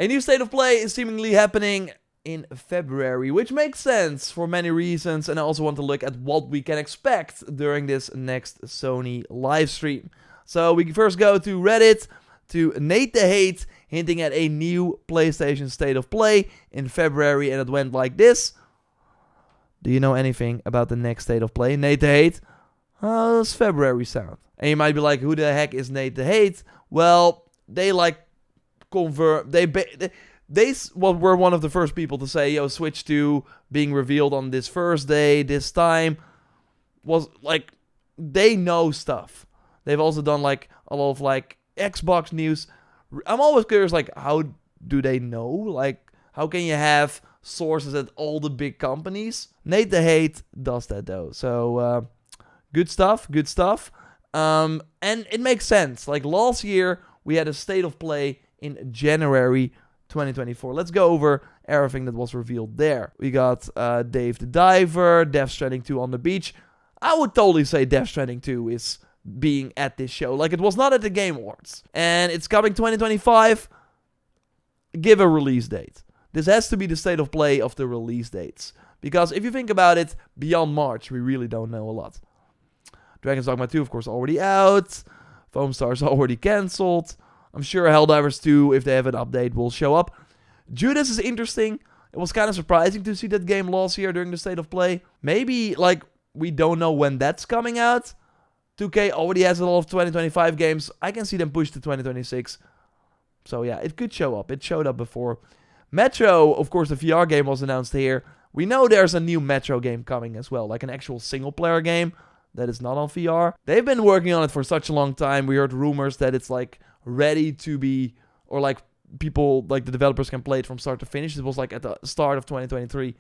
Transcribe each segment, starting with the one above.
A new state of play is seemingly happening in February, which makes sense for many reasons, and I also want to look at what we can expect during this next Sony livestream. So we first go to Reddit, to Nate the Hate, hinting at a new PlayStation state of play in February, and it went like this. Do you know anything about the next state of play? Nate the Hate? How does February sound? And you might be like, who the heck is Nate the Hate? Well, they were one of the first people to say, yo, Switch 2 being revealed on this Thursday, this time, was like, they know stuff. They've also done like a lot of like Xbox news. I'm always curious, like, how do they know? Like, how can you have sources at all the big companies? Nate the Hate does that though. So, good stuff. And it makes sense. Like last year, we had a state of play in January 2024. Let's go over everything that was revealed there. We got Dave the Diver, Death Stranding 2 on the beach. I would totally say Death Stranding 2 is being at this show. Like, it was not at the Game Awards. And it's coming 2025. Give a release date. This has to be the state of play of the release dates. Because if you think about it, beyond March, we really don't know a lot. Dragon's Dogma 2, of course, already out. Foam Star's already cancelled. I'm sure Helldivers 2, if they have an update, will show up. Judas is interesting. It was kind of surprising to see that game last year during the state of play. Maybe, like, we don't know when that's coming out. 2K already has a lot of 2025 games. I can see them push to 2026. So yeah, it could show up. It showed up before. Metro, of course, the VR game was announced here. We know there's a new Metro game coming as well, like an actual single-player game that is not on VR. They've been working on it for such a long time. We heard rumors that it's like ready to be, or like people, like the developers can play it from start to finish. It was like at the start of 2023.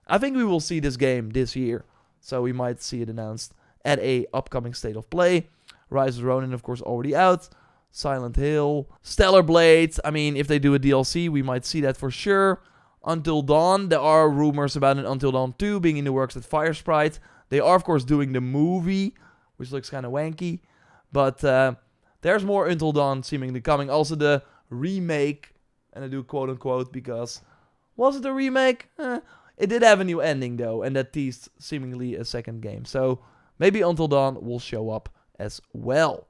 I think we will see this game this year. So we might see it announced at a upcoming state of play. Rise of Ronin, of course, already out. Silent Hill. Stellar Blade. I mean, if they do a DLC, we might see that for sure. Until Dawn. There are rumors about an Until Dawn 2 being in the works at Firesprite. They are, of course, doing the movie, which looks kind of wanky. But there's more Until Dawn seemingly coming. Also the remake. And I do quote-unquote because... Was it a remake? It did have a new ending, though. And that teased seemingly a second game. So maybe Until Dawn will show up as well.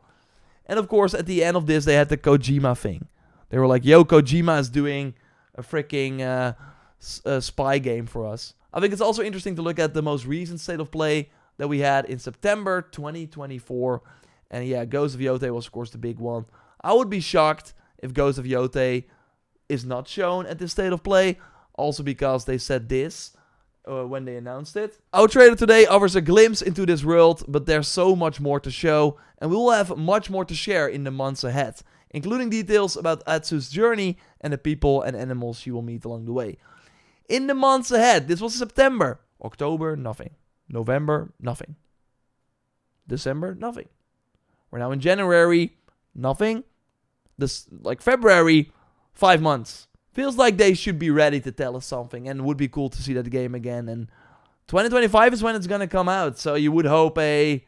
And of course, at the end of this, they had the Kojima thing. They were like, yo, Kojima is doing a freaking spy game for us. I think it's also interesting to look at the most recent state of play that we had in September 2024. And yeah, Ghost of Yotei was, of course, the big one. I would be shocked if Ghost of Yotei is not shown at this state of play. Also because they said this when they announced it. Our trailer today offers a glimpse into this world, but there's so much more to show. And we will have much more to share in the months ahead, including details about Atsu's journey and the people and animals she will meet along the way. In the months ahead, this was September. October, nothing. November, nothing. December, nothing. We're now in January, nothing. This, like February, 5 months. Feels like they should be ready to tell us something, and it would be cool to see that game again. And 2025 is when it's gonna come out, so you would hope a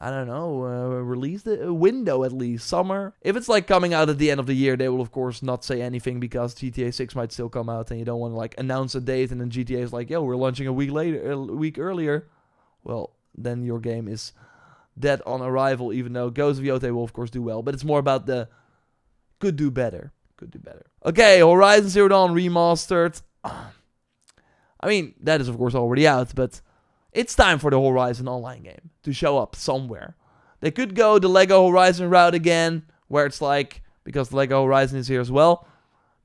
release window at least, summer. If it's like coming out at the end of the year, they will of course not say anything because GTA 6 might still come out, and you don't want to like announce a date and then GTA is like, yo, we're launching a week earlier. Well, then your game is dead on arrival, even though Ghost of Yotei will of course do well, but it's more about the could do better. Okay, Horizon Zero Dawn Remastered. I mean, that is of course already out, but it's time for the Horizon online game to show up somewhere. They could go the Lego Horizon route again, where it's like, because the Lego Horizon is here as well.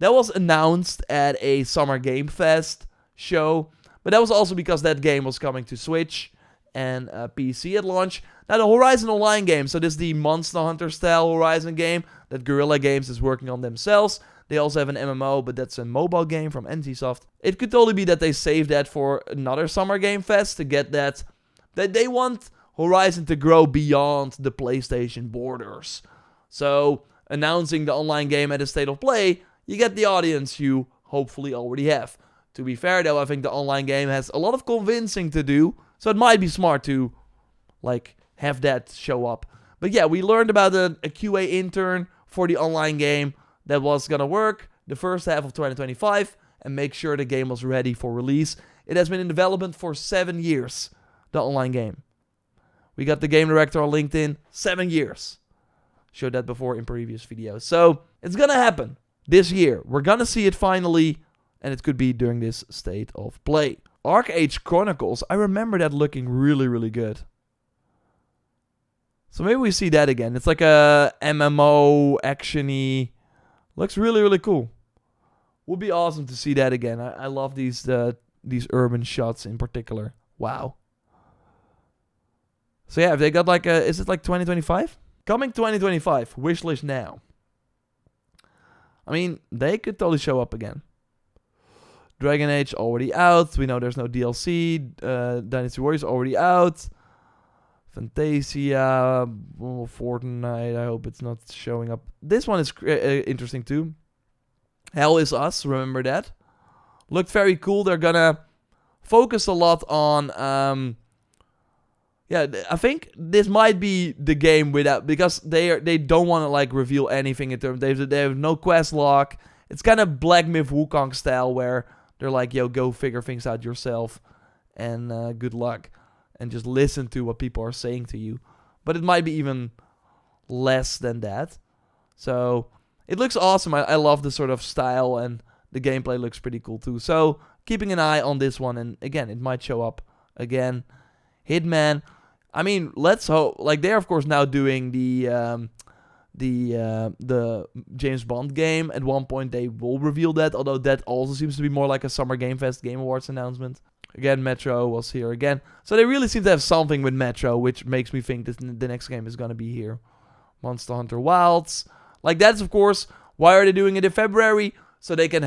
That was announced at a Summer Game Fest show, but that was also because that game was coming to Switch and PC at launch. Now the Horizon online game, so this is the Monster Hunter style Horizon game that Guerrilla Games is working on themselves. They also have an MMO, but that's a mobile game from NCSoft. It could totally be that they save that for another Summer Game Fest to get that. They want Horizon to grow beyond the PlayStation borders. So announcing the online game at a state of play, you get the audience you hopefully already have. To be fair though, I think the online game has a lot of convincing to do, so it might be smart to like have that show up. But yeah, we learned about a QA intern for the online game that was gonna work. the first half of 2025 and make sure the game was ready for release. It has been in development for 7 years, the online game. We got the game director on LinkedIn, 7 years. Showed that before in previous videos. So, it's gonna happen this year. We're gonna see it finally, and it could be during this state of play. Arc Age Chronicles, I remember that looking really, really good. So maybe we see that again. It's like a MMO, action-y. Looks really, really cool. Would be awesome to see that again. I love these urban shots in particular. Wow. So yeah, if they got like a... Is it like 2025? Coming 2025. Wishlist now. I mean, they could totally show up again. Dragon Age already out. We know there's no DLC. Dynasty Warriors already out. Fantasia. Fortnite. I hope it's not showing up. This one is interesting too. Hell is Us. Remember that? Looked very cool. They're gonna focus a lot on... yeah, I think this might be the game without... Because they don't want to like reveal anything in terms... They have no quest log. It's kind of Black Myth Wukong style where they're like, yo, go figure things out yourself. And good luck. And just listen to what people are saying to you. But it might be even less than that. So, it looks awesome. I love the sort of style, and the gameplay looks pretty cool too. So, keeping an eye on this one. And again, it might show up again. Hitman. I mean, let's hope. Like, they're of course now doing the James Bond game. At one point, they will reveal that. Although that also seems to be more like a Summer Game Fest Game Awards announcement. Again, Metro was here again. So they really seem to have something with Metro, which makes me think that the next game is going to be here. Monster Hunter Wilds. Like, that's, of course, why are they doing it in February? So they can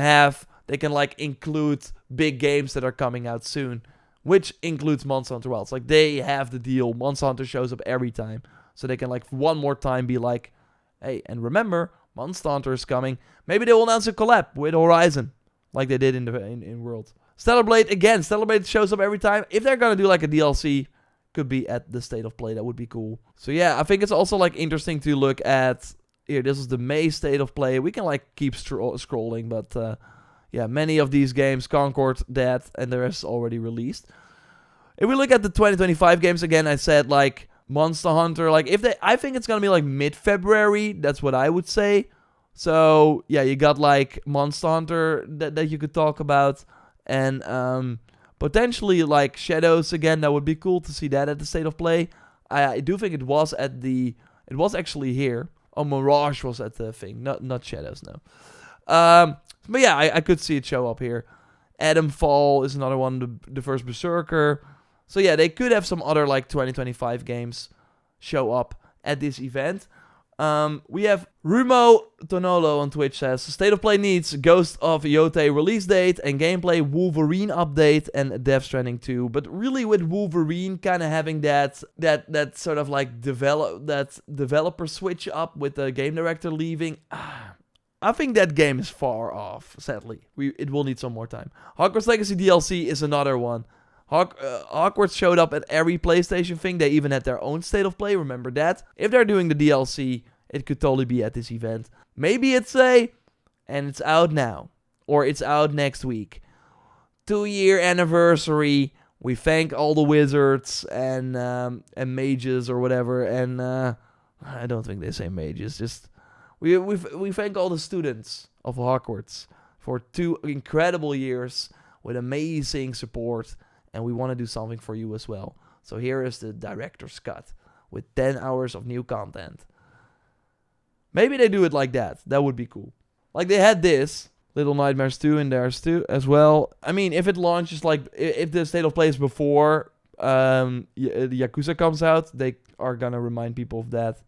like include big games that are coming out soon. Which includes Monster Hunter Wilds. Like, they have the deal. Monster Hunter shows up every time. So they can, like, one more time be like, hey, and remember, Monster Hunter is coming. Maybe they will announce a collab with Horizon. Like they did in World. Stellar Blade, again, Stellar Blade shows up every time. If they're going to do, like, a DLC, could be at the State of Play. That would be cool. So, yeah, I think it's also, like, interesting to look at... Here, this is the May State of Play. We can, like, keep scrolling, but... yeah, many of these games, Concord, that, and the rest already released. If we look at the 2025 games, again, I said, like, Monster Hunter, like, I think it's gonna be, like, mid-February, that's what I would say. So, yeah, you got, like, Monster Hunter that you could talk about, and, potentially, like, Shadows, again, that would be cool to see that at the State of Play. I do think it was actually here. Oh, Mirage was at the thing, not Shadows, no. But yeah, I could see it show up here. Adamfall is another one, the first Berserker. So yeah, they could have some other like 2025 games show up at this event. We have Rumo Tonolo on Twitch says, State of Play needs Ghost of Yotei release date and gameplay Wolverine update and Death Stranding 2. But really with Wolverine kind of having that sort of like developer switch up with the game director leaving, I think that game is far off, sadly. It will need some more time. Hogwarts Legacy DLC is another one. Hogwarts showed up at every PlayStation thing. They even had their own State of Play, remember that? If they're doing the DLC, it could totally be at this event. Maybe it's and it's out now. Or it's out next week. 2-year anniversary. We thank all the wizards and mages or whatever. And I don't think they say mages, just... We thank all the students of Hogwarts for 2 incredible years with amazing support, and we want to do something for you as well. So here is the director's cut with 10 hours of new content. Maybe they do it like that. That would be cool. Like they had this, Little Nightmares 2 in there too as well. I mean, if it launches like, if the State of Play is before Yakuza comes out, they are gonna remind people of that.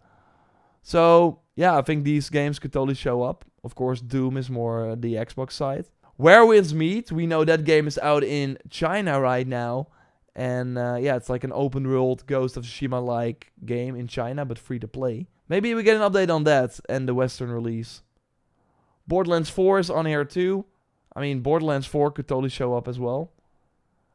So, yeah, I think these games could totally show up. Of course, Doom is more the Xbox side. Where Winds Meet, we know that game is out in China right now. And, yeah, it's like an open world Ghost of Tsushima-like game in China, but free to play. Maybe we get an update on that and the Western release. Borderlands 4 is on here too. I mean, Borderlands 4 could totally show up as well.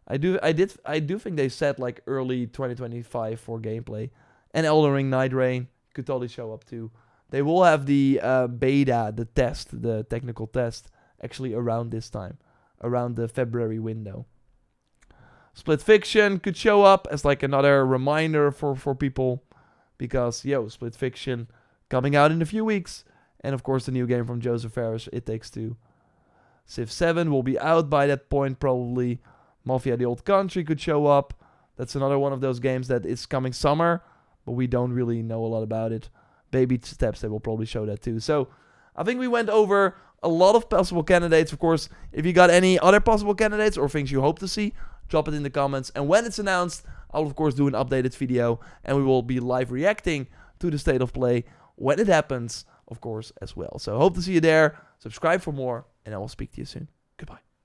I do think they said like early 2025 for gameplay. And Elden Ring Night Rain could totally show up too. They will have the beta, the test, the technical test, actually around this time, around the February window. Split Fiction could show up as like another reminder for people, because Split Fiction coming out in a few weeks, and of course the new game from Joseph Fares, It Takes Two. Civ 7 will be out by that point probably. Mafia the Old Country could show up. That's another one of those games that is coming summer, but we don't really know a lot about it. Baby Steps, they will probably show that too. So I think we went over a lot of possible candidates. Of course, if you got any other possible candidates or things you hope to see, drop it in the comments. And when it's announced, I'll of course do an updated video, and we will be live reacting to the State of Play when it happens, of course, as well. So hope to see you there. Subscribe for more, and I will speak to you soon. Goodbye.